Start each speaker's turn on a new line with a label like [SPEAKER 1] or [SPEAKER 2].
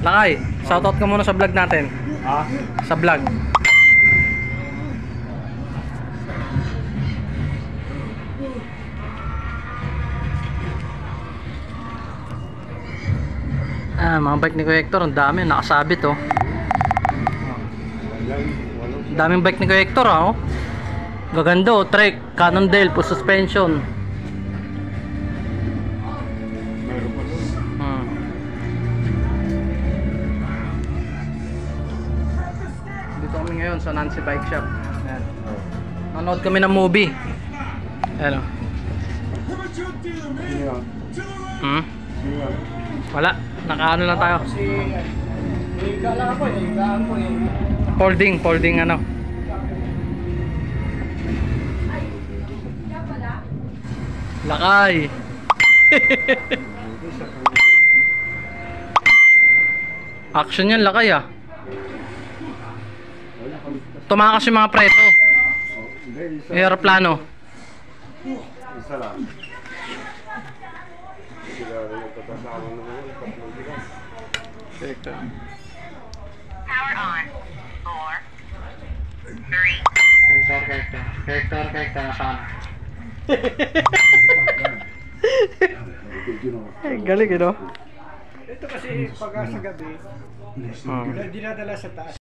[SPEAKER 1] Lakay, shoutout ka muna sa vlog natin.
[SPEAKER 2] Ha?
[SPEAKER 1] Sa vlog. Mga bike ni Kuya Hector, ang dami, nakasabit oh. Ang daming bike ni Kuya Hector oh. Gaganda oh, Trek, Cannondale, full suspension.
[SPEAKER 2] Meron pa doon.
[SPEAKER 1] Dito kami ngayon sa Nancy Bike Shop. Ayan. Nanood kami ng movie. Ayan oh.
[SPEAKER 2] Sino yan? Sino yan?
[SPEAKER 1] Wala, nakaano lang tayo.
[SPEAKER 2] Higa lang ako eh. Higaan ko eh.
[SPEAKER 1] Folding ano. Lakay. Action yan, lakay ah. Tumakas yung mga preto. Aeroplano.
[SPEAKER 2] Isa lang.
[SPEAKER 3] Power on. 4, 3.
[SPEAKER 1] Hector, nasaan? Galing, no?
[SPEAKER 4] Ito kasi pag sa gabi, dinadala sa taas.